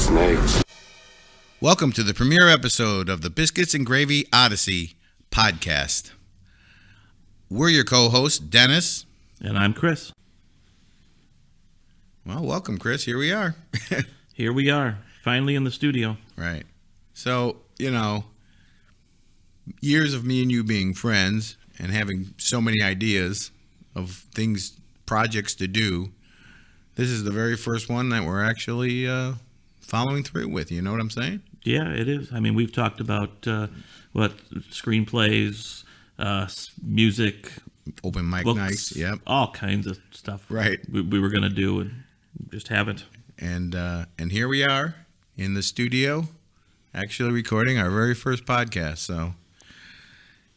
snakes. Welcome to the premiere episode of the Biscuits and Gravy Odyssey podcast. We're your co-hosts, Dennis. And I'm Chris. Well, welcome, Chris. Here we are. Here we are, finally in the studio. Right. So, years of me and you being friends and having so many ideas of things, projects to do, this is the very first one that we're actually following through with. You know what I'm saying? Yeah, it is. I mean, we've talked about screenplays, music, open mic books, nights, yep, all kinds of stuff. Right. We were going to do and just haven't. And here we are in the studio, actually recording our very first podcast. So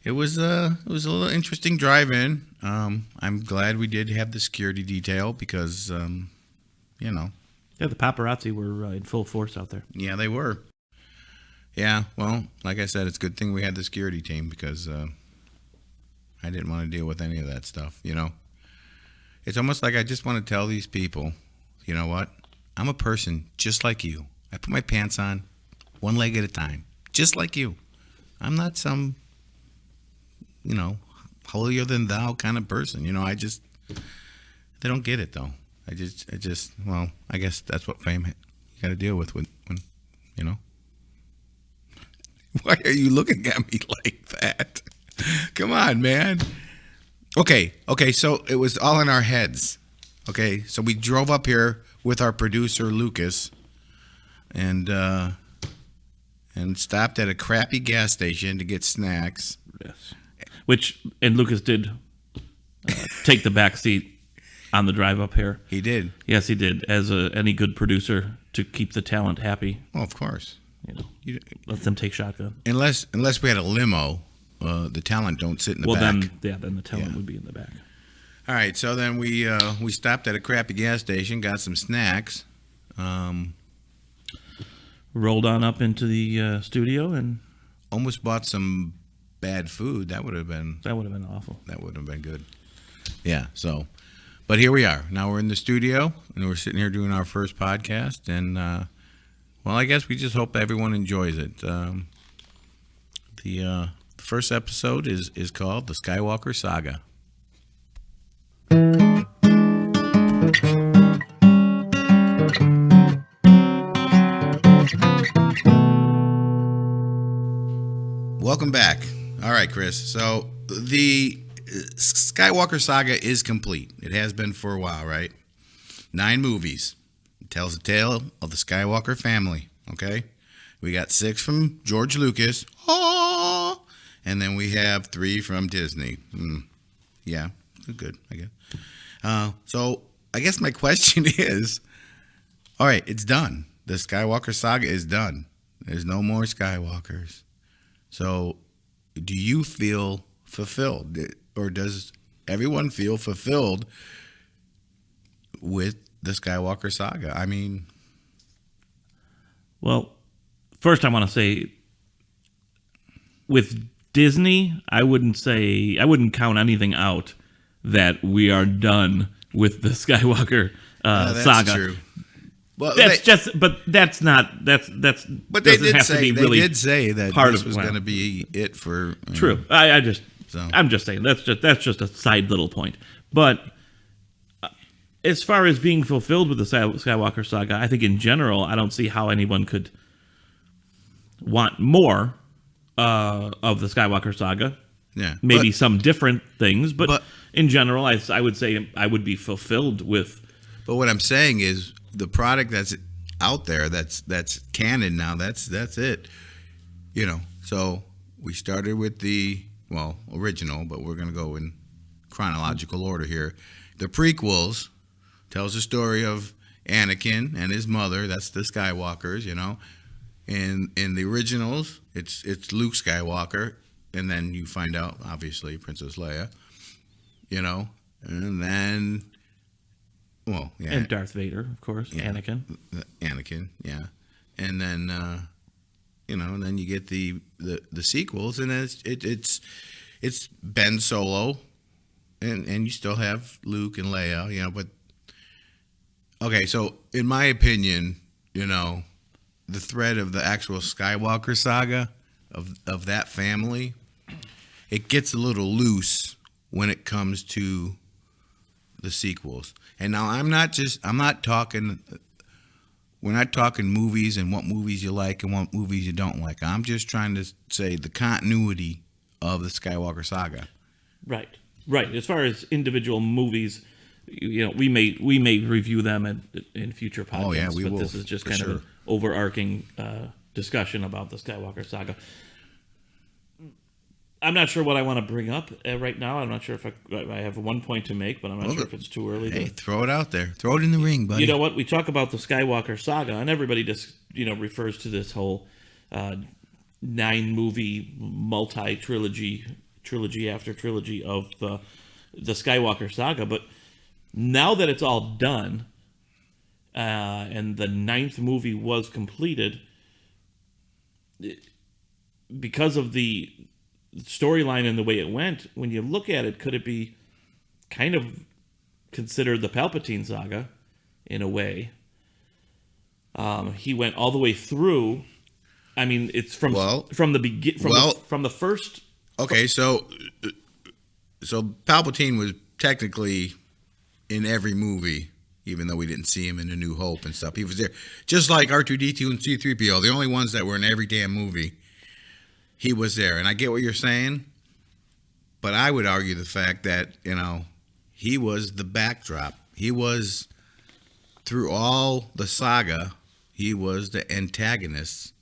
it was a little interesting drive-in. I'm glad we did have the security detail because, Yeah, the paparazzi were in full force out there. Yeah, they were. Yeah, well, like I said, it's a good thing we had the security team because I didn't want to deal with any of that stuff, It's almost like I just want to tell these people, you know what? I'm a person just like you. I put my pants on one leg at a time, just like you. I'm not some, holier than thou kind of person. They don't get it though. I guess that's what fame you got to deal with when. Why are you looking at me like that? Come on, man. Okay, so it was all in our heads. Okay, so we drove up here with our producer, Lucas, and stopped at a crappy gas station to get snacks. Yes. And Lucas did take the back seat on the drive up here. He did. Yes, he did, as any good producer, to keep the talent happy. Well, of course. Let them take shotgun. Unless we had a limo, the talent don't sit in the back. Then the talent would be in the back. All right, so then we stopped at a crappy gas station, got some snacks, rolled on up into the studio and almost bought some bad food. That would have been awful. That would have been good. Yeah. So, but here we are. Now we're in the studio and we're sitting here doing our first podcast, and well, I guess we just hope everyone enjoys it. The first episode is called the Skywalker Saga. Welcome back. All right, Chris. So the Skywalker Saga is complete. It has been for a while, right? 9 movies. It tells the tale of the Skywalker family, okay? We got 6 from George Lucas. Oh! And then we have 3 from Disney. Yeah, good, I guess. So I guess my question is, all right, it's done. The Skywalker Saga is done. There's no more Skywalkers. So do you feel fulfilled? Or does everyone feel fulfilled with the Skywalker Saga? I mean... Well, first I want to say, with Disney, I wouldn't count anything out that we are done with the Skywalker that's saga. True. Well, but that's not. But they did say that this was going to be it for. True. I'm just saying that's just a side little point. But as far as being fulfilled with the Skywalker saga, I think in general, I don't see how anyone could want more of the Skywalker saga. Yeah, maybe some different things, but in general, I would say I would be fulfilled with. But what I'm saying is the product that's out there, that's canon now. That's it. So we started with the original, but we're gonna go in chronological order here. The prequels tells the story of Anakin and his mother. That's the Skywalkers, And in the originals, it's Luke Skywalker, and then you find out obviously Princess Leia, and then and Darth Vader, of course, yeah, Anakin, yeah, and then and then you get the sequels, and it's Ben Solo, and you still have Luke and Leia, but okay, so in my opinion, the thread of the actual Skywalker saga of that family, it gets a little loose when it comes to the sequels. And now we're not talking movies and what movies you like and what movies you don't like. I'm just trying to say the continuity of the Skywalker saga. Right. As far as individual movies, we may review them in future podcasts. Oh yeah, we will. This is just kind of an overarching discussion about the Skywalker saga. I'm not sure what I want to bring up right now. I'm not sure if I have one point to make, but I'm not sure if it's too early. Hey, throw it out there. Throw it in the ring, buddy. You know what? We talk about the Skywalker saga, and everybody just refers to this whole 9-movie trilogy after trilogy of the Skywalker saga. But now that it's all done, and the 9th movie was completed, because of the storyline and the way it went, when you look at it, could it be kind of considered the Palpatine saga in a way? He went all the way through. I mean, it's from the first. Okay, so Palpatine was technically in every movie, even though we didn't see him in A New Hope and stuff. He was there, just like R2-D2 and C-3PO, the only ones that were in every damn movie. He was there, and I get what you're saying, but I would argue the fact that, he was the backdrop. He was, through all the saga, he was the antagonist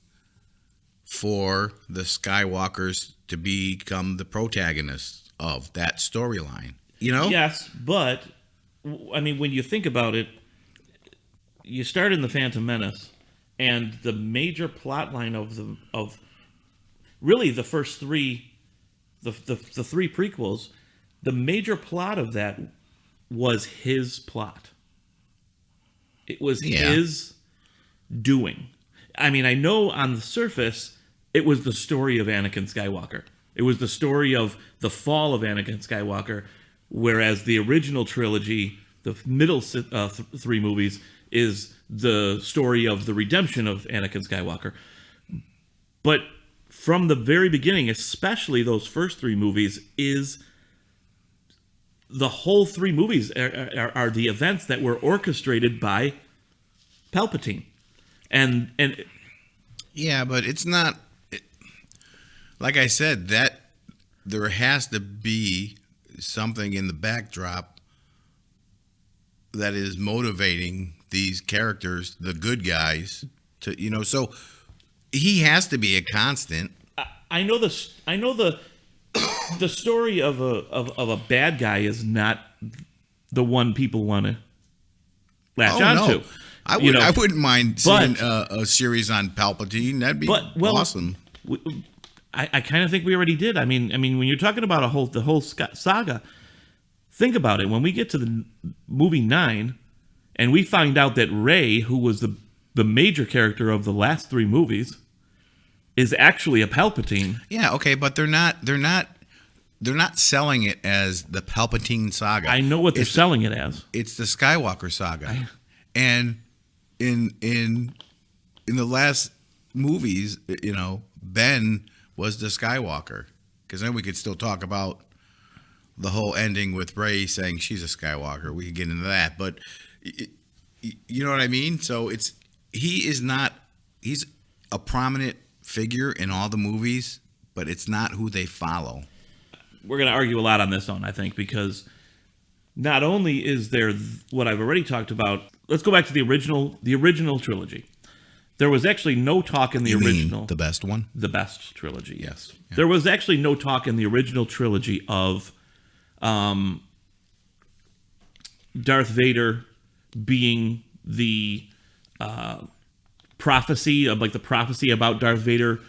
for the Skywalkers to become the protagonists of that storyline. Yes, but, I mean, when you think about it, you start in The Phantom Menace, and the major plot line of really the first three, the 3 prequels, the major plot of that was his plot. It was his doing. I mean, I know on the surface, it was the story of Anakin Skywalker. It was the story of the fall of Anakin Skywalker, whereas the original trilogy, the middle 3 movies, is the story of the redemption of Anakin Skywalker. But from the very beginning, especially those first 3 movies, is the whole 3 movies are the events that were orchestrated by Palpatine. And yeah, but it's not, like I said, that there has to be something in the backdrop that is motivating these characters, the good guys, to so he has to be a constant. I know the story of a bad guy is not the one people want to latch onto. No. I wouldn't mind seeing a series on Palpatine. That'd be awesome. I kind of think we already did. I mean, when you're talking about the whole saga, think about it. When we get to the movie 9, and we find out that Rey, who was the major character of the last 3 movies, is actually a Palpatine. Yeah, okay, but they're not selling it as the Palpatine saga. I know what they're selling it as. It's the Skywalker saga. And in the last movies, Ben was the Skywalker. Because then we could still talk about the whole ending with Rey saying she's a Skywalker. We could get into that, but you know what I mean? So he's a prominent figure in all the movies, but it's not who they follow. We're going to argue a lot on this one, I think, because not only is there what I've already talked about. Let's go back to the original trilogy. There was actually no talk in the original. The best one? The best trilogy, yes. Yeah. There was actually no talk in the original trilogy of Darth Vader being the prophecy of the prophecy about Darth Vader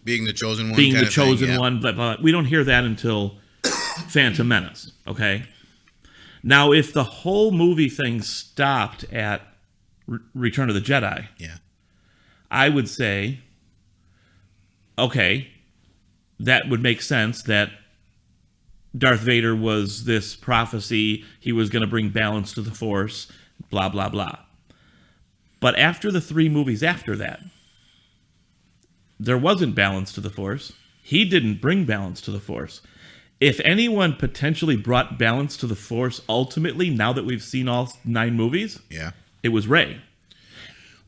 being the chosen one. Being the chosen one, but we don't hear that until Phantom Menace, okay? Now, if the whole movie thing stopped at Return of the Jedi, I would say, okay, that would make sense that Darth Vader was this prophecy. He was going to bring balance to the Force, blah, blah, blah. But after the 3 movies after that, there wasn't balance to the Force. He didn't bring balance to the Force. If anyone potentially brought balance to the Force ultimately, now that we've seen all 9 movies, it was Rey.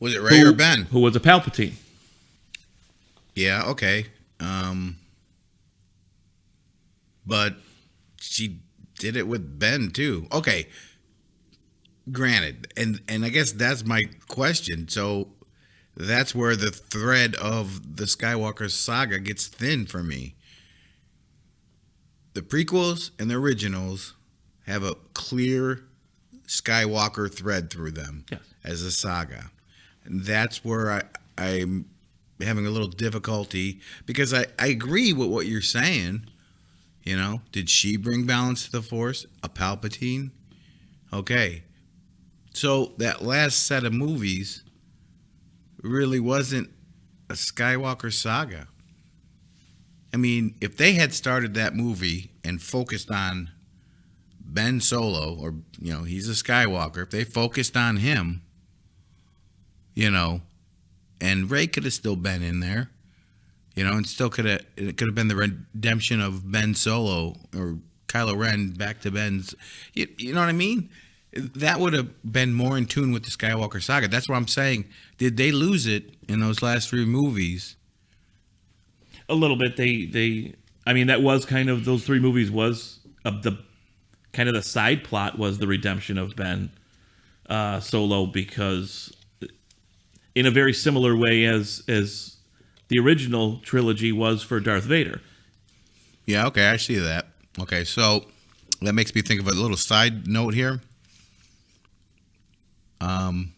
Was it Rey or Ben? Who was a Palpatine. Yeah, okay. But she did it with Ben too. Okay. Granted. And I guess that's my question. So that's where the thread of the Skywalker saga gets thin for me. The prequels and the originals have a clear Skywalker thread through them as a saga. And that's where I'm having a little difficulty, because I agree with what you're saying. You know, did she bring balance to the Force? A Palpatine? Okay. So that last set of movies really wasn't a Skywalker saga. I mean, if they had started that movie and focused on Ben Solo, or, you know, he's a Skywalker, if they focused on him, you know, and Rey could have still been in there, you know, and still it could have been the redemption of Ben Solo or Kylo Ren back to Ben's, you know what I mean? That would have been more in tune with the Skywalker saga. That's what I'm saying. Did they lose it in those last 3 movies? A little bit. I mean, that was kind of, those 3 movies was the kind of the side plot was the redemption of Ben Solo, because in a very similar way as the original trilogy was for Darth Vader. Yeah, okay, I see that. Okay, so that makes me think of a little side note here.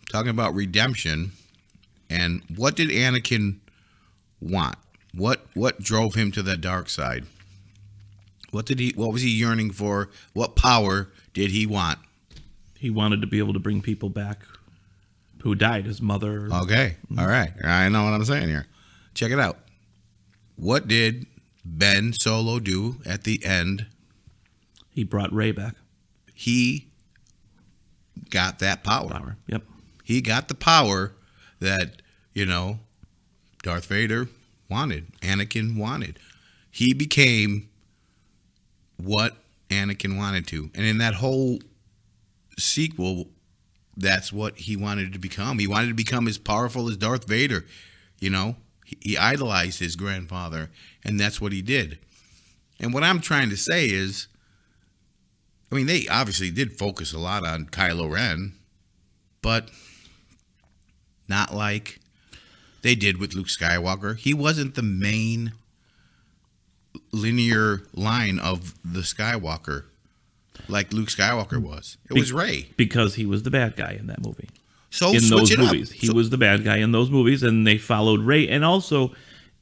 Talking about redemption, and what did Anakin want? What drove him to the dark side? What was he yearning for? What power did he want? He wanted to be able to bring people back who died, his mother. Okay. All right. I know what I'm saying here. Check it out. What did Ben Solo do at the end? He brought Rey back. He got that power. Yep. He got the power that, you know, Darth Vader wanted, Anakin wanted. He became what Anakin wanted to. And in that whole sequel, that's what he wanted to become. He wanted to become as powerful as Darth Vader. You know, he idolized his grandfather, and that's what he did. And what I'm trying to say is, I mean, they obviously did focus a lot on Kylo Ren, but not like they did with Luke Skywalker. He wasn't the main linear line of the Skywalker like Luke Skywalker was. It was Rey. Because he was the bad guy in that movie. So in switch those it movies. up. He was the bad guy in those movies, and they followed Rey. And also,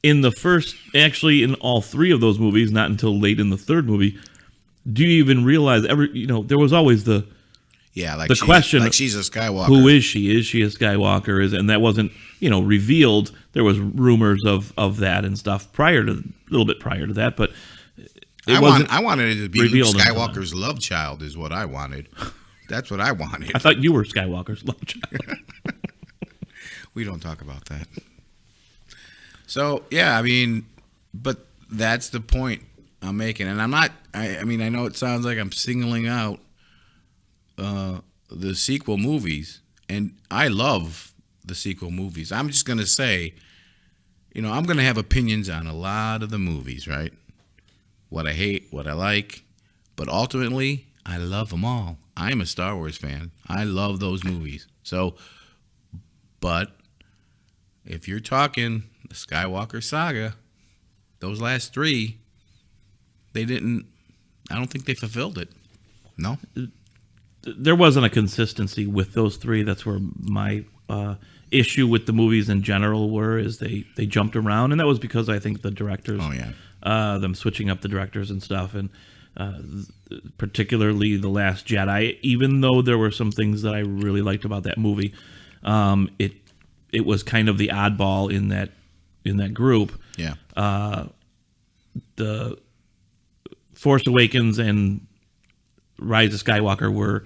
in the first, actually in all 3 of those movies, not until late in the 3rd movie, do you even realize, there was always the question, like she's a Skywalker. Who is she? Is she a Skywalker? And that wasn't, revealed. There was rumors of that and stuff a little bit prior to that, but I wanted it to be Luke Skywalker's love child is what I wanted. That's what I wanted. I thought you were Skywalker's love child. We don't talk about that. So, yeah, I mean, but that's the point I'm making. And I'm not, I mean, I know it sounds like I'm singling out the sequel movies, and I love the sequel movies. I'm just going to say, I'm going to have opinions on a lot of the movies, right? What I hate, what I like, but ultimately, I love them all. I'm a Star Wars fan. I love those movies. So, but if you're talking the Skywalker Saga, those last 3, I don't think they fulfilled it. No? There wasn't a consistency with those 3. That's where my issue with the movies in general is they jumped around, and that was because I think the directors, them switching up the directors and stuff, and particularly The Last Jedi, even though there were some things that I really liked about that movie, it was kind of the oddball in that group. Yeah. The Force Awakens and Rise of Skywalker were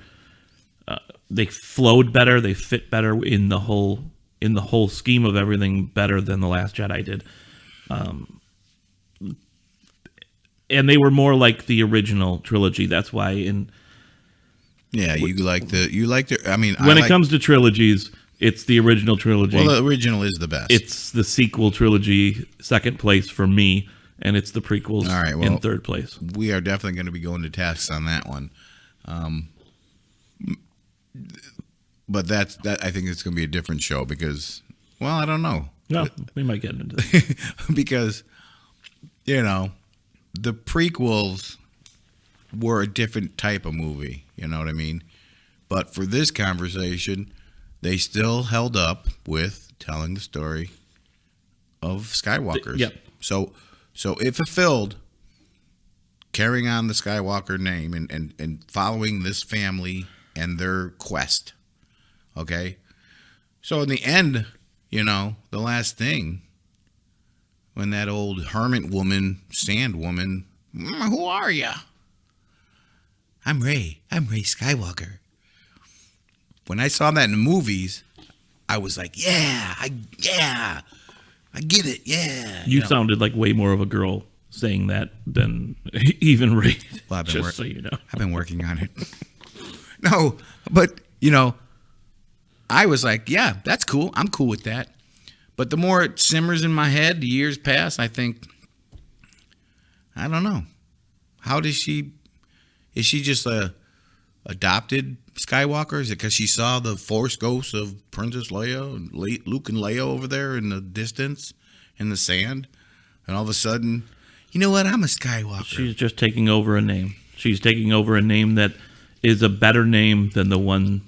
they flowed better. They fit better in the whole scheme of everything, better than The Last Jedi did. And they were more like the original trilogy. That's why you like the. I mean, when it comes to trilogies, it's the original trilogy. Well, the original is the best. It's the sequel trilogy, second place for me, and it's the prequels in third place. We are definitely going to be going to tasks on that one. But that I think it's going to be a different show because, well, I don't know. No, we might get into that. Because, the prequels were a different type of movie, you know what I mean? But for this conversation, they still held up with telling the story of Skywalkers. Yep. So it fulfilled carrying on the Skywalker name and following this family and their quest. Okay? So in the end, the last thing, when that old hermit woman, sand woman, who are you? I'm Rey Skywalker. When I saw that in the movies, I was like, I get it, yeah. You sounded like way more of a girl saying that than even Rey. Well, so you know. I've been working on it. No, but, I was like, yeah, that's cool. I'm cool with that. But the more it simmers in my head, the years pass, I think, I don't know. How does she, is she just a adopted Skywalker? Is it because she saw the Force ghosts of Princess Leia and Luke and Leia over there in the distance, in the sand? And all of a sudden, you know what? I'm a Skywalker. She's just taking over a name. She's taking over a name that is a better name than the one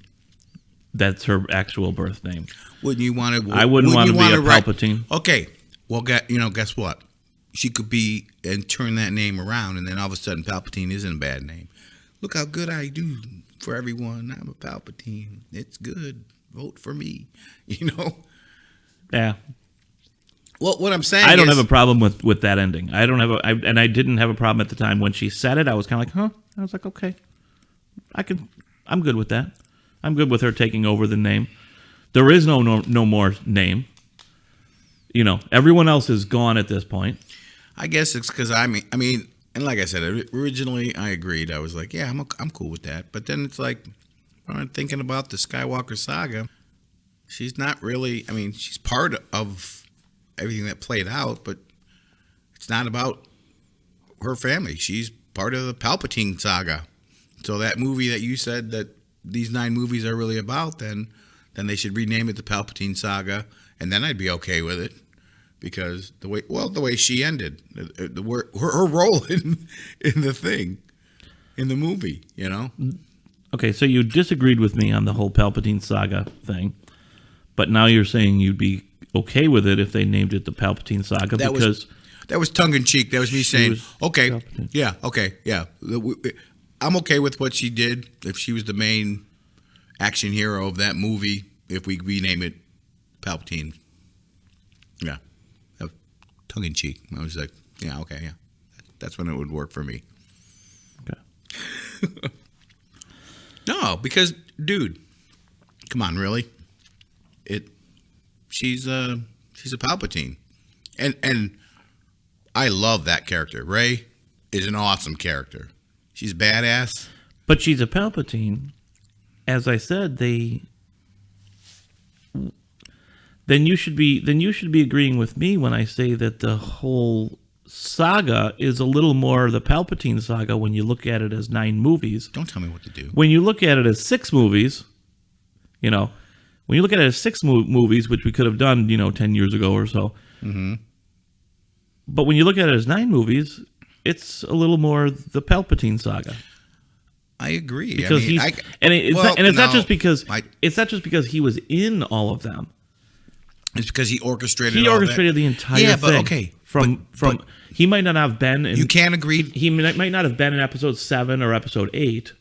that's her actual birth name. Wouldn't you want to? I wouldn't want to be a Palpatine. Okay. Well, guess what? She could be and turn that name around, and then all of a sudden, Palpatine isn't a bad name. Look how good I do for everyone. I'm a Palpatine. It's good. Vote for me. Yeah. Well, what I'm saying, I don't have a problem with that ending. I didn't have a problem at the time when she said it. I was kind of like, huh? I was like, okay, I'm good with that. I'm good with her taking over the name. There is no more name. Everyone else is gone at this point. I guess it's because I mean, and like I said, originally I agreed. I was like, yeah, I'm cool with that. But then it's like, when I'm thinking about the Skywalker Saga, she's not really. I mean, she's part of everything that played out, but it's not about her family. She's part of the Palpatine saga. So that movie that you said that these 9 movies are really about, then they should rename it the Palpatine Saga, and then I'd be okay with it, because the way she ended, her role in the thing, in the movie, Okay, so you disagreed with me on the whole Palpatine Saga thing, but now you're saying you'd be okay with it if they named it the Palpatine Saga that was tongue in cheek. That was me saying, okay, Palpatine. yeah, okay, yeah. I'm okay with what she did if she was the main action hero of that movie, if we rename it Palpatine. Yeah. Tongue in cheek. I was like, yeah, okay, yeah. That's when it would work for me. Okay. No, because, dude, come on, really? She's a Palpatine. And I love that character. Rey is an awesome character. She's badass. But she's a Palpatine. As I said, then you should be agreeing with me when I say that the whole saga is a little more the Palpatine saga when you look at it as 9 movies. Don't tell me what to do. When you look at it as 6 movies, when you look at it as 6 movies, which we could have done, 10 years ago or so. Mm-hmm. But when you look at it as 9 movies, it's a little more the Palpatine saga. I agree. Because it's not just because he was in all of them. It's because he orchestrated. The entire thing. But okay. From he might not have been. You can't agree. He might not have been in episode 7 or episode 8,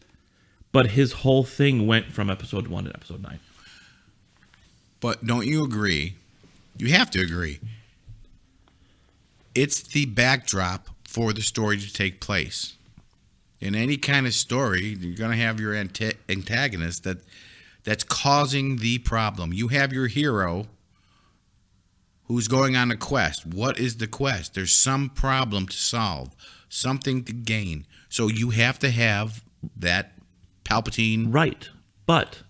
but his whole thing went from episode 1 to episode 9. But don't you agree? You have to agree. It's the backdrop for the story to take place. In any kind of story, you're going to have your antagonist that's causing the problem. You have your hero who's going on a quest. What is the quest? There's some problem to solve, something to gain. So you have to have that Palpatine. Right. But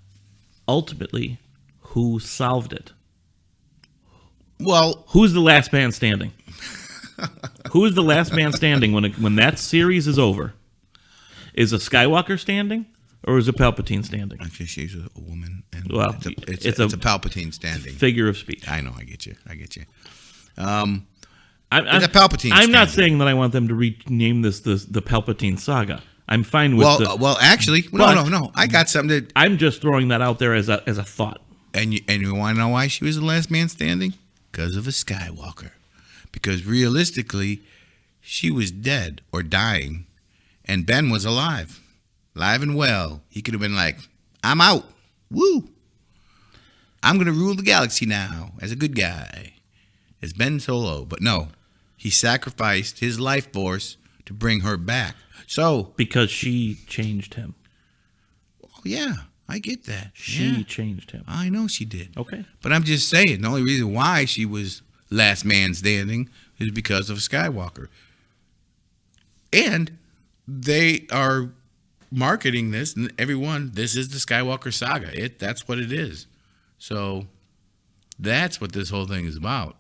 ultimately, who solved it? Well, who's the last man standing? Who is the last man standing when that series is over? Is a Skywalker standing or is a Palpatine standing? Actually, she's a woman, and well, it's a Palpatine standing. Figure of speech. I know. I get you. It's a Palpatine. I'm not saying that I want them to rename this the Palpatine saga. I'm fine with. Actually, no. I got something to. I'm just throwing that out there as a thought. And you want to know why she was the last man standing? Because of a Skywalker. Because realistically, she was dead or dying, and Ben was alive and well. He could have been like, I'm out. Woo. I'm going to rule the galaxy now as a good guy, as Ben Solo. But no, he sacrificed his life force to bring her back. So because she changed him. Oh, yeah, I get that. She changed him. I know she did. Okay. But I'm just saying, the only reason why she was last man standing is because of Skywalker. And they are marketing this, and this is the Skywalker Saga. That's what it is. So that's what this whole thing is about.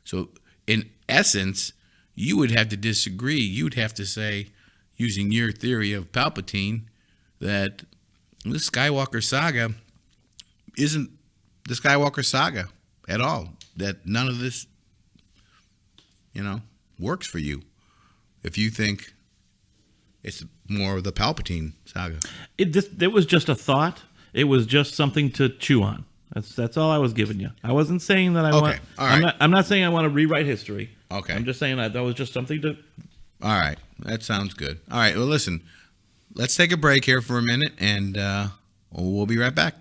So in essence, you would have to disagree. You'd have to say, using your theory of Palpatine, that the Skywalker Saga isn't the Skywalker Saga at all. That none of this, works for you. If you think it's more of the Palpatine saga. It was just a thought. It was just something to chew on. That's all I was giving you. I wasn't saying that I want. All right. I'm not saying I want to rewrite history. Okay. I'm just saying that was just something to. All right. That sounds good. All right. Well, listen. Let's take a break here for a minute, and we'll be right back.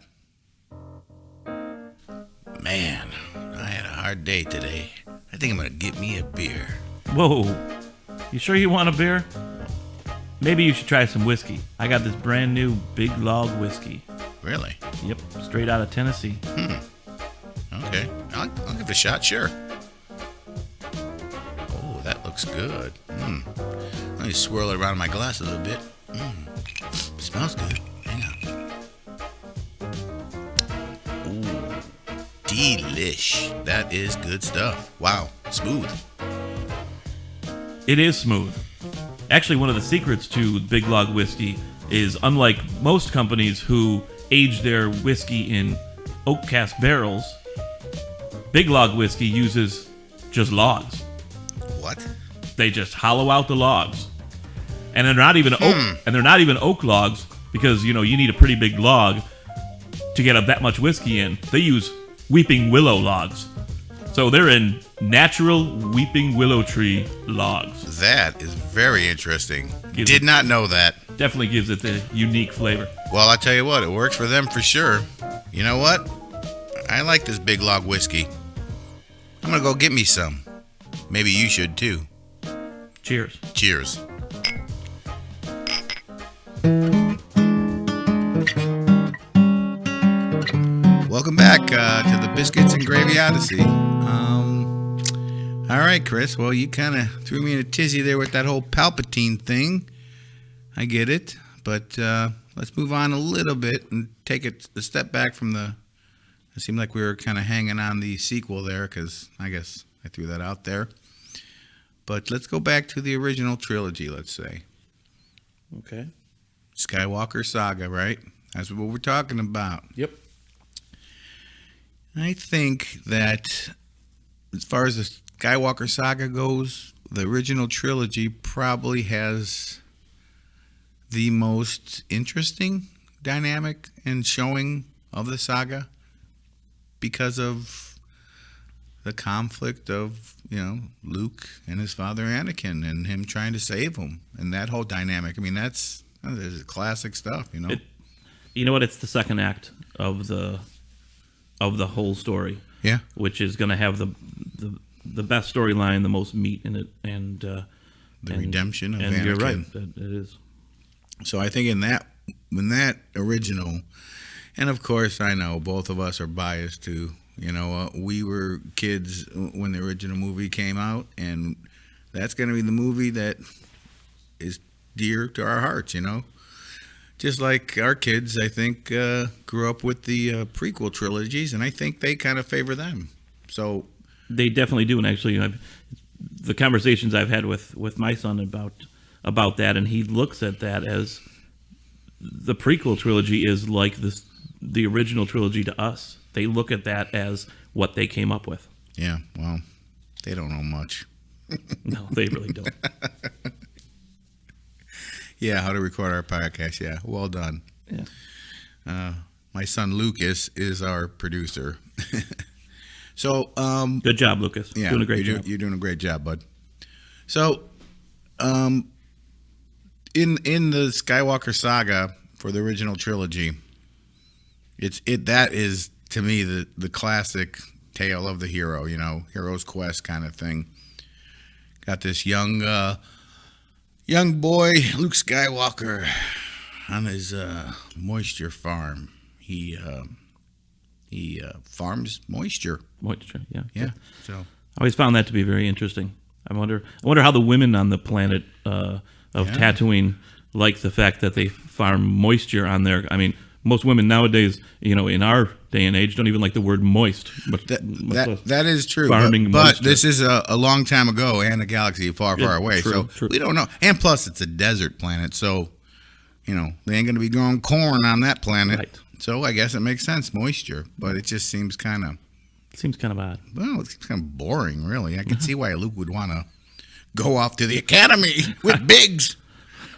Man, I had a hard day today. I think I'm going to get me a beer. Whoa. You sure you want a beer? Maybe you should try some whiskey. I got this brand new Big Log whiskey. Really? Yep. Straight out of Tennessee. Okay. I'll give it a shot, sure. Oh, that looks good. Let me swirl it around my glass a little bit. Smells good. Hang on. Ooh. Delish. That is good stuff. Wow. Smooth. It is smooth. Actually, one of the secrets to Big Log whiskey is, unlike most companies who age their whiskey in oak cask barrels, Big Log whiskey uses just logs. What? They just hollow out the logs, and they're not even oak. And they're not even oak logs because you need a pretty big log to get that much whiskey in. They use weeping willow logs. So they're in natural weeping willow tree logs. That is very interesting. Did not know that. Definitely gives it the unique flavor. Well, I tell you what, it works for them for sure. You know what? I like this Big Log whiskey. I'm going to go get me some. Maybe you should too. Cheers. Cheers. Welcome back to the Biscuits and Gravy Odyssey. All right, Chris. Well, you kind of threw me in a tizzy there with that whole Palpatine thing. I get it. But let's move on a little bit and take it a step back from the... It seemed like we were kind of hanging on the sequel there because I guess I threw that out there. But let's go back to the original trilogy, let's say. Okay. Skywalker Saga, right? That's what we're talking about. Yep. I think that as far as the Skywalker Saga goes, the original trilogy probably has the most interesting dynamic and showing of the saga because of the conflict of, Luke and his father Anakin and him trying to save him and that whole dynamic. I mean, that's classic stuff, You know what? It's the second act of the whole story. Yeah. Which is going to have the best storyline, the most meat in it, and the redemption of and Anakin. You're right. It is. So I think in that original, And of course, I know both of us are biased too. We were kids when the original movie came out, and that's going to be the movie that is dear to our hearts. Just like our kids, I think, grew up with the prequel trilogies, and I think they kind of favor them. So they definitely do, and actually, the conversations I've had with my son about that, and he looks at that as the prequel trilogy is like the original trilogy to us. They look at that as what they came up with. Yeah, well, they don't know much. No, they really don't. Yeah, how to record our podcast. Yeah, well done. Yeah. My son Lucas is our producer. So, good job, Lucas. Yeah, doing a great job. You're doing a great job, bud. So, in the Skywalker Saga for the original trilogy, that is to me the classic tale of the hero. Hero's quest kind of thing. Got this young boy, Luke Skywalker, on his moisture farm. He farms moisture. Moisture, yeah. Yeah. So I always found that to be very interesting. I wonder how the women on the planet of Tatooine like the fact that they farm moisture on there. I mean, most women nowadays, in our day and age, don't even like the word moist. That is true. Farming but this is a long time ago and a galaxy far, far away. True. We don't know. And plus, it's a desert planet, so they ain't going to be growing corn on that planet. Right. So I guess it makes sense, moisture. But it just seems kind of... odd. Well, it seems kind of boring, really. I can see why Luke would want to go off to the academy with Biggs.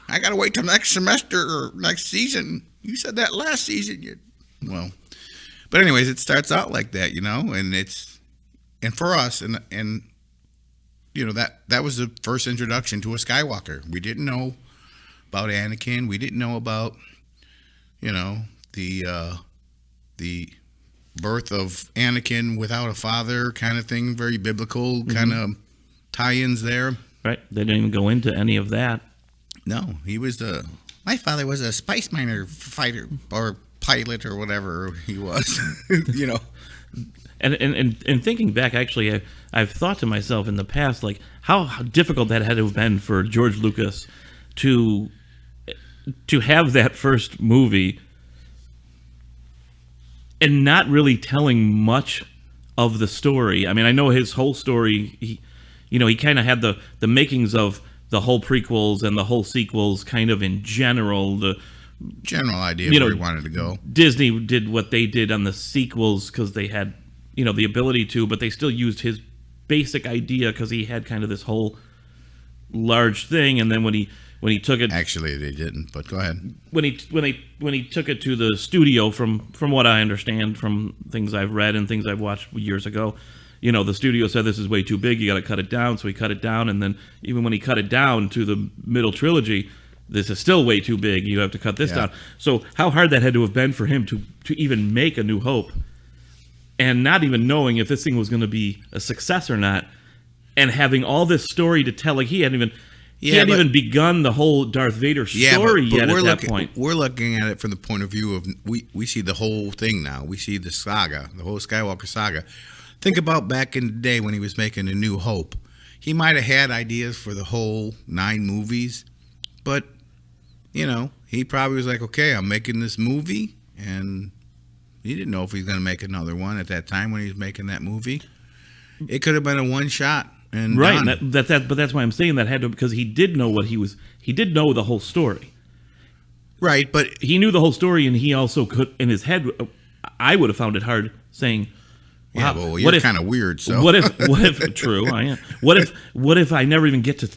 I got to wait till next semester or next season. You said that last season. But anyways, it starts out like that, and for us, and that was the first introduction to a Skywalker. We didn't know about Anakin. We didn't know about, the birth of Anakin without a father kind of thing, very biblical kind of tie-ins there. Right. They didn't even go into any of that. No, my father was a spice miner fighter or pilot or whatever he was, And thinking back, actually, I've thought to myself in the past, like how difficult that had to have been for George Lucas to have that first movie and not really telling much of the story. I mean, I know his whole story, he kind of had the makings of the whole prequels and the whole sequels kind of in general. The general idea of where he wanted to go. Disney did what they did on the sequels because they had, the ability to, but they still used his basic idea because he had kind of this whole large thing. And then when he took it, actually they didn't, but go ahead. When he took it to the studio, from what I understand from things I've read and things I've watched years ago, the studio said this is way too big, you got to cut it down. So he cut it down, and then even when he cut it down to the middle trilogy, this is still way too big, you have to cut this down. So how hard that had to have been for him to even make A New Hope, and not even knowing if this thing was going to be a success or not, and having all this story to tell. Like he hadn't even begun the whole Darth Vader story yet at that point. We're looking at it from the point of view of we see the whole thing now. We see the saga, the whole Skywalker saga. Think about back in the day when he was making A New Hope. He might have had ideas for the whole 9 movies, but, he probably was like, okay, I'm making this movie, and he didn't know if he was going to make another one at that time when he was making that movie. It could have been a one-shot and right, done. but that's why I'm saying that had to, because he did know he did know the whole story. Right, but he knew the whole story, and he also could, in his head, I would have found it hard saying, wow, yeah, well, you're kind of weird. So what if true? I am. What if I never even get to?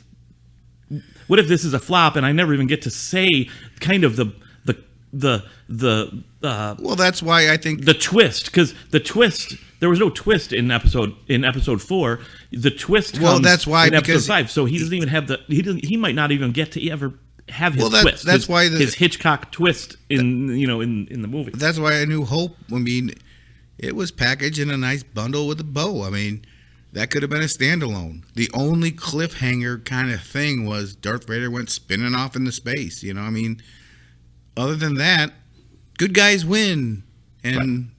What if this is a flop and I never even get to say kind of the well, that's why I think the twist, because the twist, there was no twist in episode 4. The twist comes that's why in episode 5. So he doesn't even have he might not even get to ever have his twist. That's why his Hitchcock twist in the movie. That's why A New Hope. I mean, it was packaged in a nice bundle with a bow. I mean, that could have been a standalone. The only cliffhanger kind of thing was Darth Vader went spinning off into space. I mean, other than that, good guys win. And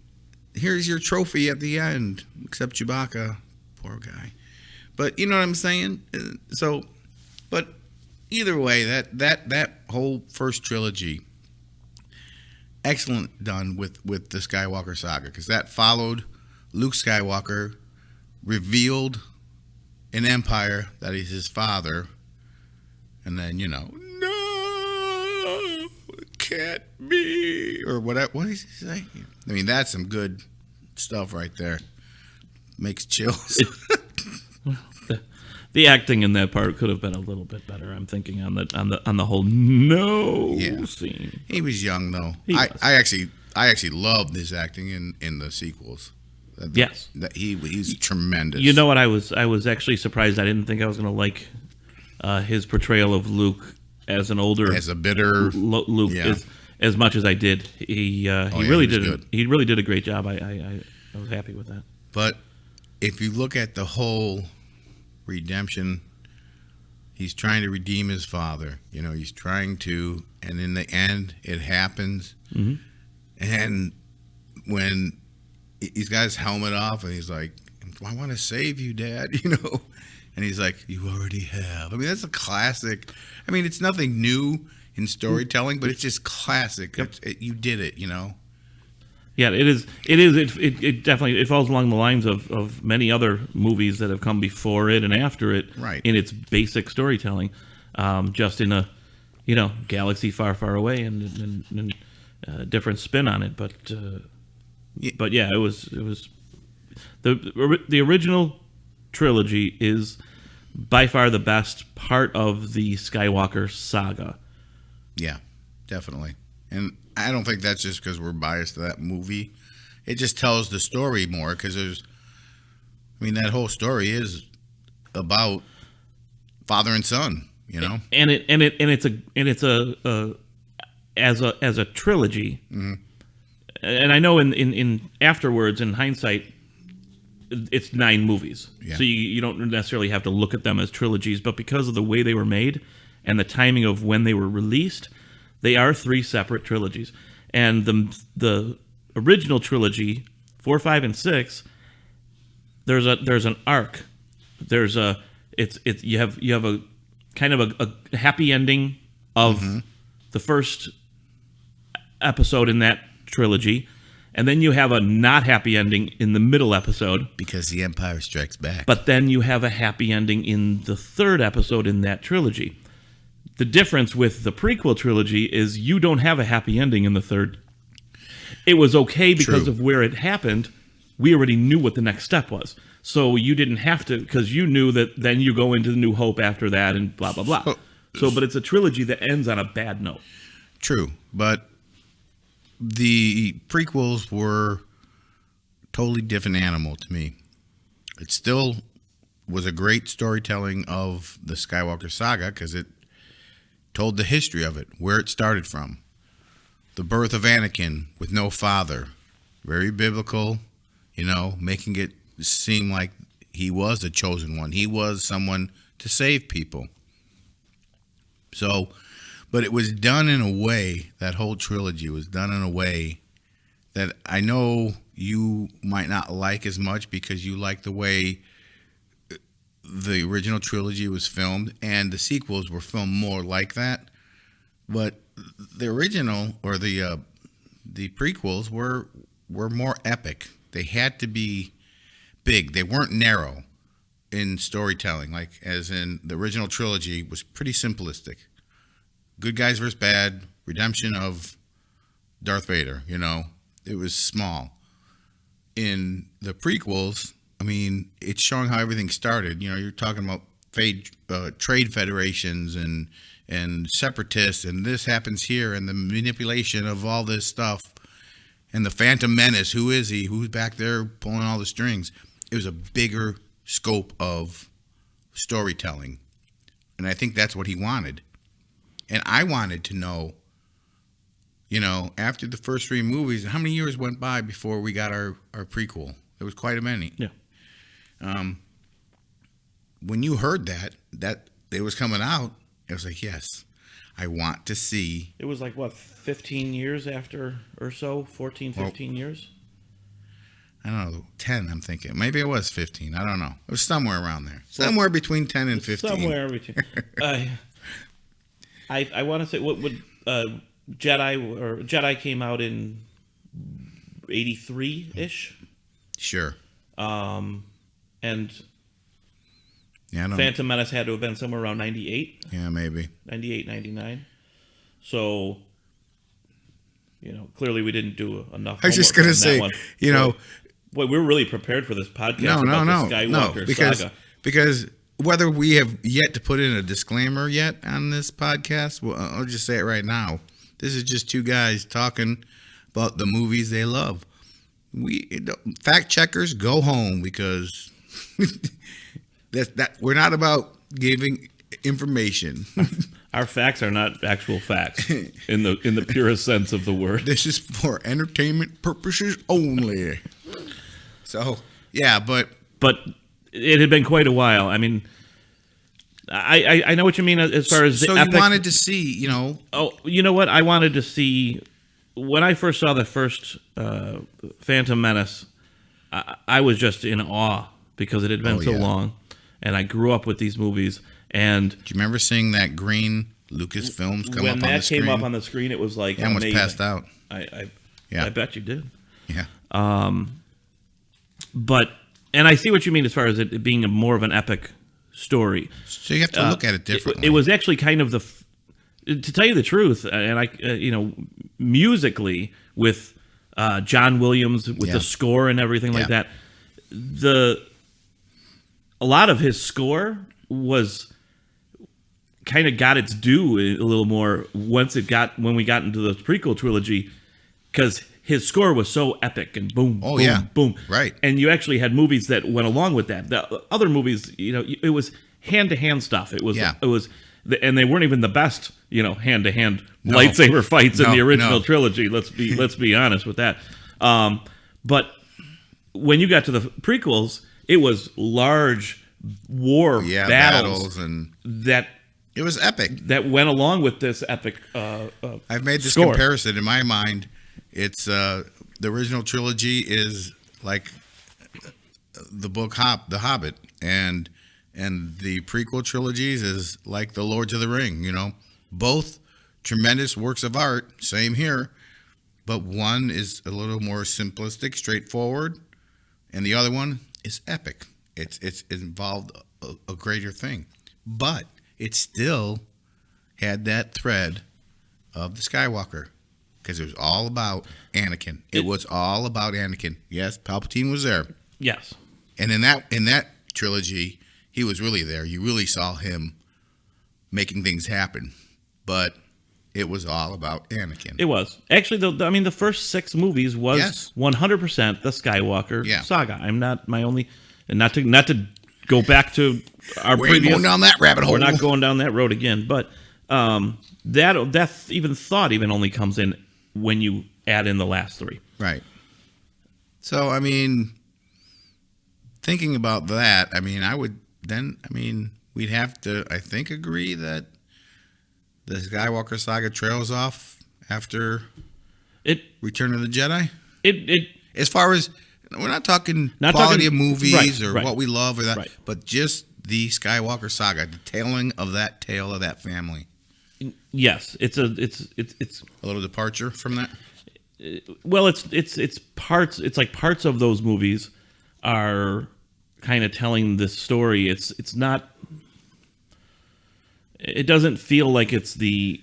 here's your trophy at the end, except Chewbacca, poor guy. But you know what I'm saying? So, but either way, that whole first trilogy, excellent done with the Skywalker Saga, because that followed Luke Skywalker, revealed an empire that he's his father, and then no, it can't be, or whatever. What does he say? I mean, that's some good stuff right there. Makes chills. The acting in that part could have been a little bit better. I'm thinking on the whole scene. He was young though. I actually loved his acting in the sequels. Yes, he's tremendous. You know what? I was actually surprised. I didn't think I was going to like his portrayal of Luke as an older, as a bitter Luke as much as I did. He really did a great job. I was happy with that. But if you look at the whole redemption, he's trying to redeem his father. He's trying to, and in the end, it happens. Mm-hmm. And when he's got his helmet off, and he's like, "I want to save you, Dad," and he's like, "You already have." I mean, that's a classic. I mean, it's nothing new in storytelling, but it's just classic. Yep. You did it, Yeah, it is. It definitely falls along the lines of many other movies that have come before it and after it, right, in its basic storytelling, just in a galaxy far, far away and different spin on it. But yeah, it was the original trilogy is by far the best part of the Skywalker saga. Yeah, definitely. And I don't think that's just because we're biased to that movie. It just tells the story more, because that whole story is about father and son, And it's as a trilogy. Mm-hmm. And I know in afterwards, in hindsight, it's 9 movies. Yeah. So you don't necessarily have to look at them as trilogies, but because of the way they were made and the timing of when they were released, they are 3 separate trilogies. And the original trilogy, 4, 5, and 6, there's an arc. You have a kind of a happy ending of mm-hmm. the first episode in that trilogy, and then you have a not happy ending in the middle episode, because the Empire Strikes Back. But then you have a happy ending in the third episode in that trilogy. The difference with the prequel trilogy is you don't have a happy ending in the third. It was okay because of where it happened. We already knew what the next step was. So you didn't have to, because you knew that then you go into the New Hope after that and blah, blah, blah. But it's a trilogy that ends on a bad note. True. But the prequels were totally different animal to me. It still was a great storytelling of the Skywalker Saga, because it told the history of it, where it started from. The birth of Anakin with no father. Very biblical, making it seem like he was the chosen one. He was someone to save people. So, but it was done in a way, that whole trilogy was done in a way that I know you might not like as much, because you like the way the original trilogy was filmed, and the sequels were filmed more like that. But the original, or the prequels, were more epic. They had to be big. They weren't narrow in storytelling, like as in the original trilogy was pretty simplistic. Good guys versus bad, redemption of Darth Vader, it was small. In the prequels, it's showing how everything started. You're talking about trade federations and separatists, and this happens here, and the manipulation of all this stuff, and the Phantom Menace. Who is he? Who's back there pulling all the strings? It was a bigger scope of storytelling, and I think that's what he wanted. And I wanted to know, after the first 3 movies, how many years went by before we got our prequel? It was quite a many. Yeah. When you heard that it was coming out, it was like, yes. I want to see. It was like, what, 15 years after or so? 14, 15 years? I don't know, 10, I'm thinking. Maybe it was 15. I don't know. It was somewhere around there. Somewhere between 10 and 15. Somewhere between. I want to say, what would Jedi came out in 83-ish? Sure. And yeah, Phantom Menace had to have been somewhere around 98. Yeah, maybe. 98, 99. So, clearly we didn't do enough. I was just going to say, Boy, we're really prepared for this podcast No, about the Skywalker Saga. Because whether we have yet to put in a disclaimer yet on this podcast, well, I'll just say it right now. This is just two guys talking about the movies they love. Fact checkers, go home, because we're not about giving information. Our facts are not actual facts in the purest sense of the word. This is for entertainment purposes only. So, yeah, but it had been quite a while. I mean, I know what you mean as far as the epic. You wanted to see, Oh, you know what? I wanted to see, when I first saw the first Phantom Menace, I was just in awe because it had been so long, and I grew up with these movies. And do you remember seeing that green Lucasfilms come up on the screen? When that came up on the screen, it was like I almost passed out. I bet you did. Yeah. And I see what you mean as far as it being more of an epic story. So you have to look at it differently. It was actually kind of to tell you the truth, and musically with John Williams with the score and everything like that. A lot of his score was kind of got its due a little more when we got into the prequel trilogy, because his score was so epic and boom, boom. Right. And you actually had movies that went along with that. The other movies, it was hand-to-hand stuff. It was, and they weren't even the best, hand-to-hand lightsaber fights in the original trilogy. Let's be honest with that. But when you got to the prequels, it was large war battles and that it was epic. That went along with this epic. I've made this score. comparison in my mind. It's the original trilogy is like the book The Hobbit, and the prequel trilogies is like the Lords of the Ring. Both tremendous works of art. Same here, but one is a little more simplistic, straightforward, and the other one is epic. It's involved a greater thing, but it still had that thread of the Skywalker. Because it was all about Anakin. It was all about Anakin. Yes, Palpatine was there. Yes. And in that trilogy, he was really there. You really saw him making things happen. But it was all about Anakin. It was. Actually, the first 6 movies was 100% the Skywalker Saga. I'm not my only... And not to go back to our We're previous... going down that rabbit hole. We're not going down that road again. But that thought only comes in when you add in the last 3. Right. So, thinking about that, we'd have to, I think, agree that the Skywalker Saga trails off after Return of the Jedi? As far as, we're not talking quality of movies or what we love or that, but just the Skywalker Saga, the telling of that tale of that family. Yes, it's a little departure from that. Well, it's parts. It's like parts of those movies are kind of telling this story. It's not. It doesn't feel like it's the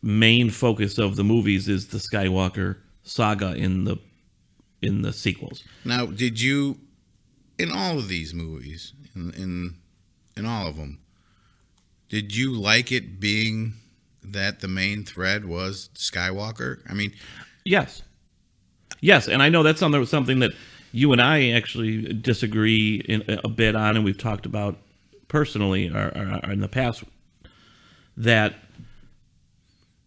main focus of the movies is the Skywalker Saga in the sequels. Now, did you, in all of these movies, in all of them, did you like it being that the main thread was Skywalker? Yes, and I know that's something that you and I actually disagree a bit on, and we've talked about personally or in the past. That,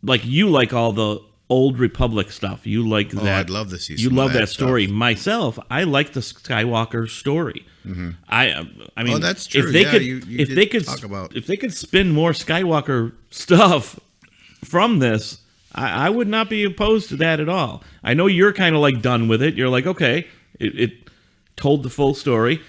like, you like all the Old Republic stuff. You like Oh, that. I'd love to see You some of love that story. stuff. Myself, I like the Skywalker story. I mean, Oh, that's true. If they Yeah, could, you if did they could, talk about- if they could spin more Skywalker stuff from this, I would not be opposed to that at all. I know you're kind of like done with it. You're like, okay, it told the full story,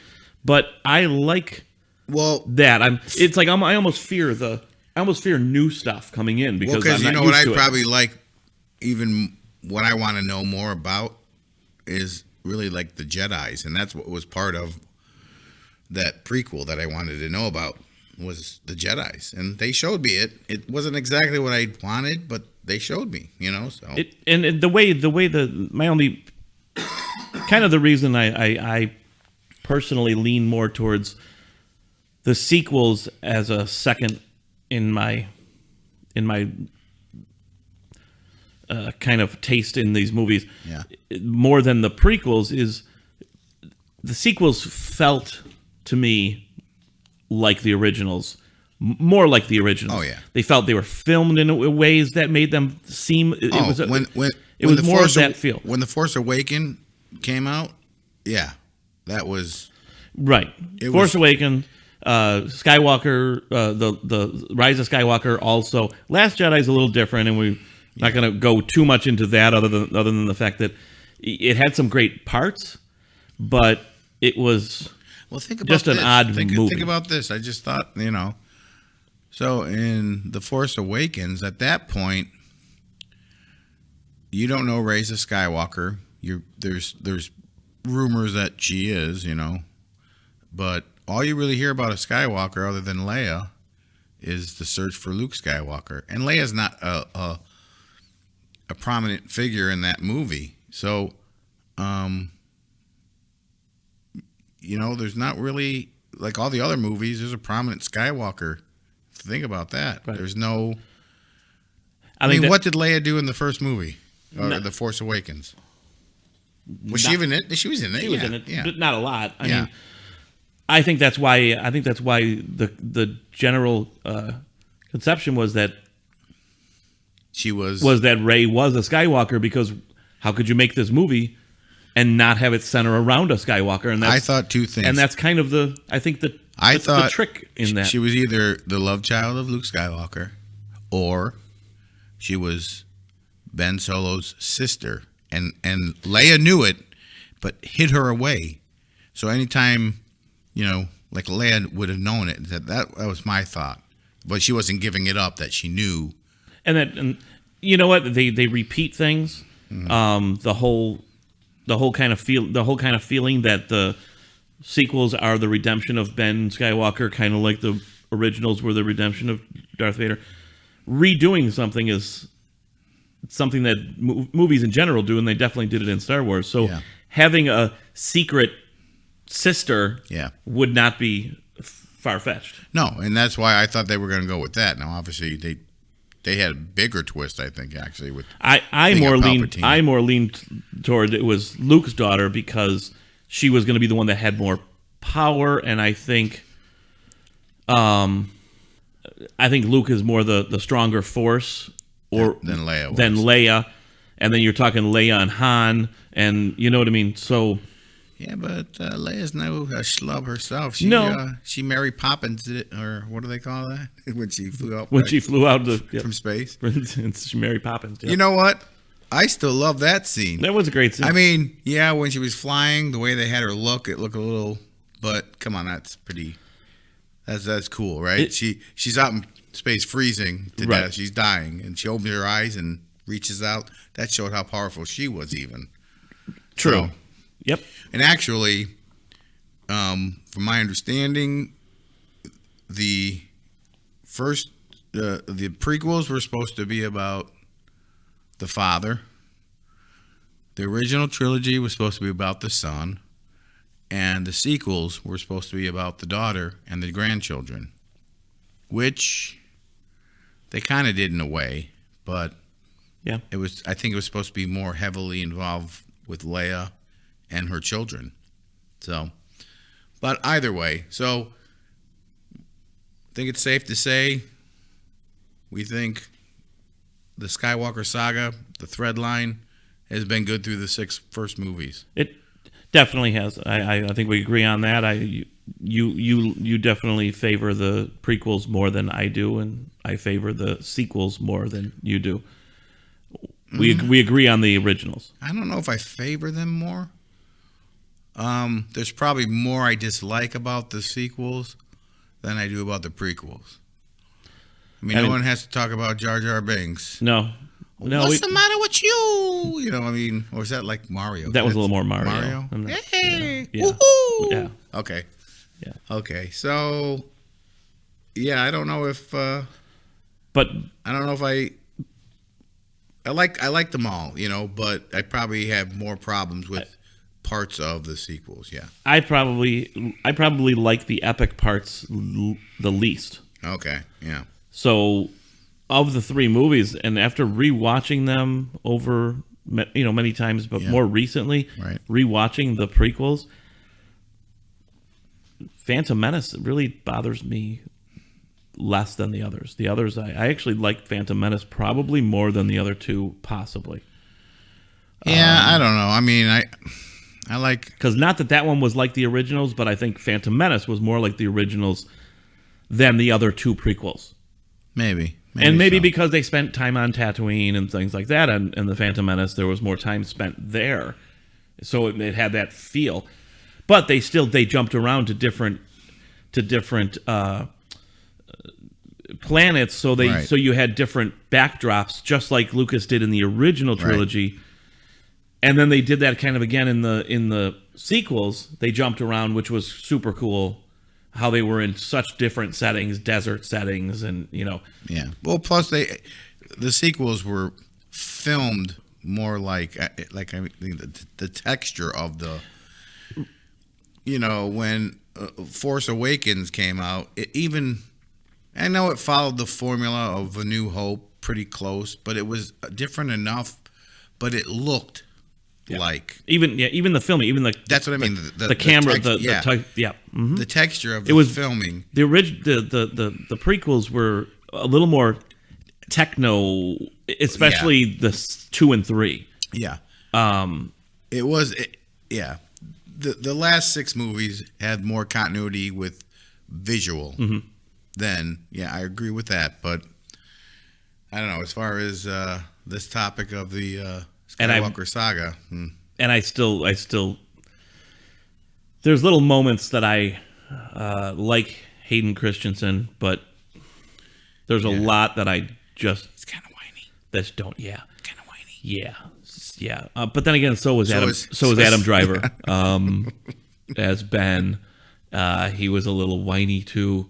but I like that. It's like I almost fear new stuff coming in because I'm you not know used what I to it. probably like, even what I want to know more about is really like the Jedis, and that's what was part of that prequel that I wanted to know about was the Jedis, and they showed me it. It wasn't exactly what I wanted, but they showed me, So And my only kind of the reason I personally lean more towards the sequels as a second in my kind of taste in these movies, more than the prequels, is the sequels felt to me like the originals, more like the originals. Oh, yeah. They felt they were filmed in ways that made them seem. It was more of that feel. When The Force Awakens came out, that was right. Force Awakens, Skywalker, the Rise of Skywalker. Also, Last Jedi is a little different, and we're not going to go too much into that, other than the fact that it had some great parts, but it was think about just an odd movie. Think about this. I just thought, So in The Force Awakens, at that point, you don't know Rise of Skywalker. There's rumors that she is, but all you really hear about a Skywalker, other than Leia, is the search for Luke Skywalker, and Leia's not a prominent figure in that movie. So, there's not really, like all the other movies, there's a prominent Skywalker. Think about that. Right. There's no. What did Leia do in the first movie, or The Force Awakens? Was she even in it? She was in it. She was in it, but not a lot. I mean, I think that's why the general conception was that that Rey was a Skywalker, because how could you make this movie and not have it center around a Skywalker? And I thought two things, and that's kind of the trick in that. She was either the love child of Luke Skywalker, or she was Ben Solo's sister, and Leia knew it, but hid her away. So anytime, like Leia would have known it. That was my thought, but she wasn't giving it up that she knew. And you know what, they repeat things. Mm-hmm. The whole kind of feeling that the sequels are the redemption of Ben Skywalker, kind of like the originals were the redemption of Darth Vader. Redoing something is something that movies in general do, and they definitely did it in Star Wars. So having a secret sister would not be far-fetched. No, and that's why I thought they were going to go with that. Now, obviously, they had a bigger twist, I think, actually. With I more leaned toward it was Luke's daughter, because she was going to be the one that had more power, and I think Luke is more the stronger force than Leia was. Leia, and then you're talking Leia and Han, and you know what I mean. So yeah, but Leia's no schlub herself. She Mary Poppins it, or what do they call that when she flew out? She flew out from space. It's Mary Poppins. Yep. You know what? I still love that scene. That was a great scene. I mean, when she was flying, the way they had her look, it looked a little. But come on, that's pretty. That's cool, right? She's out in space, freezing to death. She's dying, and she opens her eyes and reaches out. That showed how powerful she was, even. True. So, yep. And actually, from my understanding, the prequels were supposed to be about the father. The original trilogy was supposed to be about the son, and the sequels were supposed to be about the daughter and the grandchildren, which they kind of did in a way, but I think it was supposed to be more heavily involved with Leia and her children. So, but either way, so I think it's safe to say we think the Skywalker Saga, the thread line has been good through the 6 first movies. It definitely has. I think we agree on that. You definitely favor the prequels more than I do, and I favor the sequels more than you do. We agree on the originals. I don't know if I favor them more. There's probably more I dislike about the sequels than I do about the prequels. I mean, no one has to talk about Jar Jar Binks. No. What's the matter with you? You know, I mean, or was that like Mario? That was a little more Mario. Hey, yeah. Woohoo! Yeah. Okay. Yeah. Okay. So, yeah, I don't know if. But I don't know if I like them all, you know, but I probably have more problems with parts of the sequels. Yeah. I probably like the epic parts the least. Okay. Yeah. So, of the 3 movies, and after rewatching them over, many times, but more recently, rewatching the prequels, Phantom Menace really bothers me less than the others. The others, I actually like Phantom Menace probably more than the other 2, possibly. Yeah, I don't know. I mean, I like... Because not that one was like the originals, but I think Phantom Menace was more like the originals than the other 2 prequels. Maybe Maybe so. because they spent time on Tatooine and things like that, and the Phantom Menace, there was more time spent there, so it had that feel. But they jumped around to different planets, so you had different backdrops, just like Lucas did in the original trilogy. Right. And then they did that kind of again in the sequels. They jumped around, which was super cool. How they were in such different settings, desert settings, and Yeah. Well, plus the sequels were filmed more like I mean, the texture of the, when Force Awakens came out, I know it followed the formula of A New Hope pretty close, but it was different enough, but it looked. Yeah. Like even the filming, that's what I mean. The camera, the texture of the filming. The the prequels were a little more techno, especially the 2 and 3. Yeah. It was. The last 6 movies had more continuity with visual. Than I agree with that, but I don't know as far as this topic of the. Skywalker Saga. And I still there's little moments that I like Hayden Christensen, but there's a lot that I just... It's kind of whiny. That's don't... Yeah. Kind of whiny. Yeah. Yeah. But then again, so was Adam Driver as Ben. He was a little whiny too.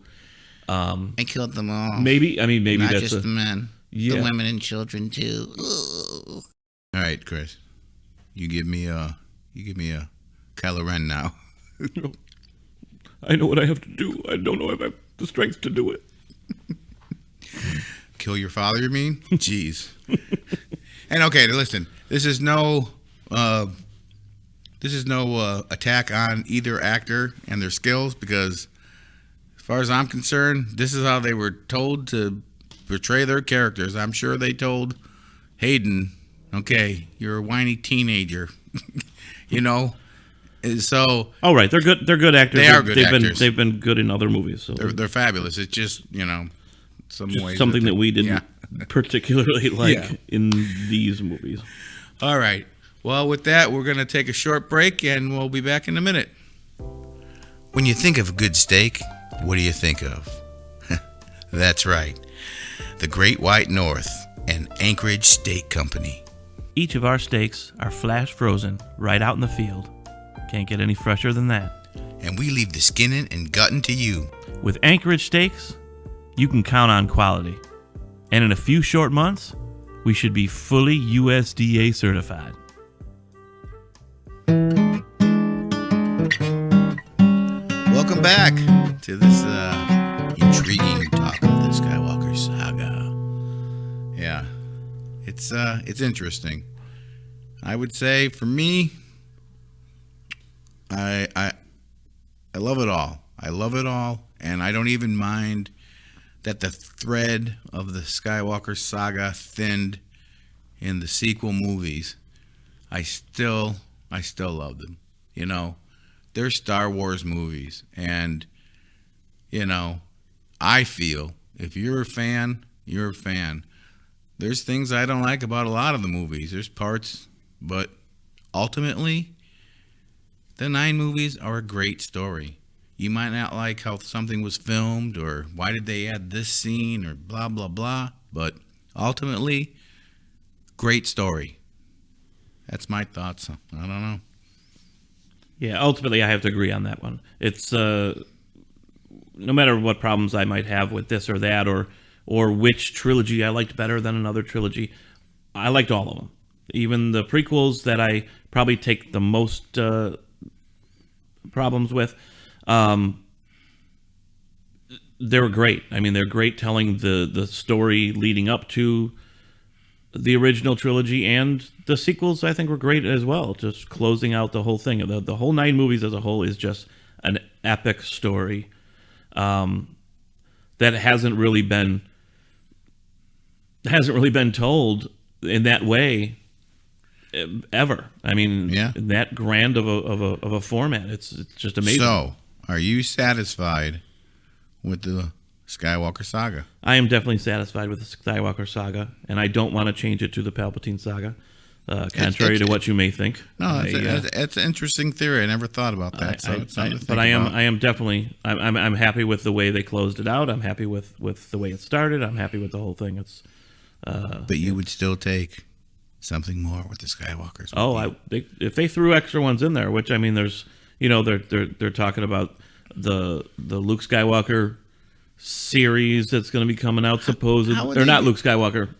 I killed them all. Maybe Not that's just the men. Yeah. The women and children too. Ugh. All right, Chris. You give me a Kylo Ren now. I know what I have to do. I don't know if I have the strength to do it. Kill your father, you mean? Jeez. And okay, listen. This is no attack on either actor and their skills, because as far as I'm concerned, this is how they were told to portray their characters. I'm sure they told Hayden, okay, you're a whiny teenager, And so, all right, they're good. They're good actors. They are good actors. They've been good in other movies. So they're fabulous. It's just something that we didn't particularly like in these movies. All right. Well, with that, we're going to take a short break, and we'll be back in a minute. When you think of a good steak, what do you think of? That's right. The Great White North and Anchorage Steak Company. Each of our steaks are flash frozen right out in the field. Can't get any fresher than that. And we leave the skinning and gutting to you. With Anchorage Steaks, you can count on quality. And in a few short months, we should be fully USDA certified. Welcome back to this intriguing talk of the Skywalker Saga. Yeah, it's interesting. I would say for me, I love it all. I love it all, and I don't even mind that the thread of the Skywalker Saga thinned in the sequel movies, I still love them. You know, they're Star Wars movies, and you know, I feel if you're a fan, you're a fan. There's things I don't like about a lot of the movies. There's parts, but ultimately, the 9 movies are a great story. You might not like how something was filmed or why did they add this scene or blah, blah, blah, but ultimately, great story. That's my thoughts. I don't know. Yeah, ultimately, I have to agree on that one. It's no matter what problems I might have with this or that, or which trilogy I liked better than another trilogy, I liked all of them. Even the prequels that I probably take the most problems with, they were great. I mean, they're great telling the story leading up to the original trilogy, and the sequels I think were great as well, just closing out the whole thing. The whole 9 movies as a whole is just an epic story that hasn't really been told in that way ever. I mean, that grand of a format. It's just amazing. So, are you satisfied with the Skywalker Saga? I am definitely satisfied with the Skywalker Saga, and I don't want to change it to the Palpatine Saga, contrary to what you may think. No, it's an interesting theory. I never thought about that. I am definitely. I'm happy with the way they closed it out. I'm happy with the way it started. I'm happy with the whole thing. It's. But you would still take something more with the Skywalkers. If they threw extra ones in there, which I mean, there's, they're talking about the Luke Skywalker series that's going to be coming out, supposedly, or not Luke Skywalker.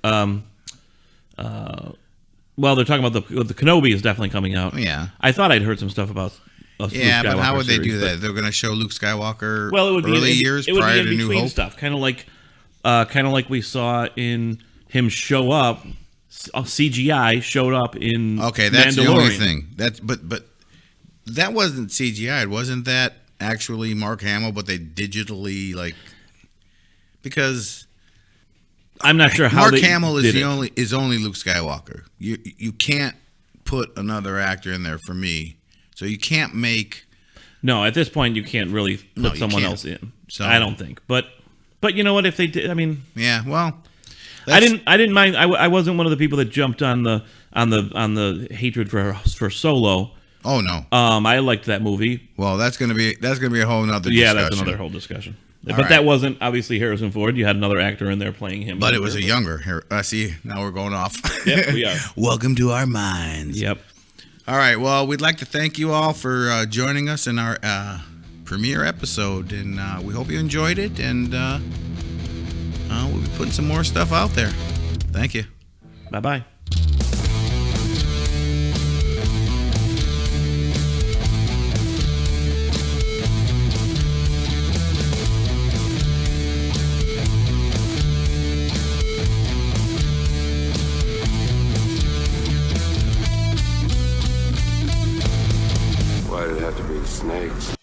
Well, they're talking about the Kenobi is definitely coming out. Yeah, I thought I'd heard some stuff about. Luke Skywalker but how would they do that? They're going to show Luke Skywalker. Well, it would be years prior to New Hope stuff, kind of like we saw in him show up. CGI showed up in that's the only thing. That's but that wasn't CGI. Wasn't that actually Mark Hamill? But they digitally because I'm not sure how Mark Hamill is only Luke Skywalker. You can't put another actor in there for me. So you can't make. No, at this point you can't really put someone else in. So I don't think. But you know what? If they did, I mean. Yeah. Well. I didn't mind. I wasn't one of the people that jumped on the hatred for Solo. Oh no. I liked that movie. Well, that's gonna be a whole nother discussion. Yeah, that's another whole discussion. But that wasn't obviously Harrison Ford. You had another actor in there playing him. But it was a younger. See, now we're going off. Yep, we are. Welcome to our minds. Yep. All right. Well, we'd like to thank you all for joining us in our premiere episode, and we hope you enjoyed it. And we'll be putting some more stuff out there. Thank you. Bye-bye. Why did it have to be snakes?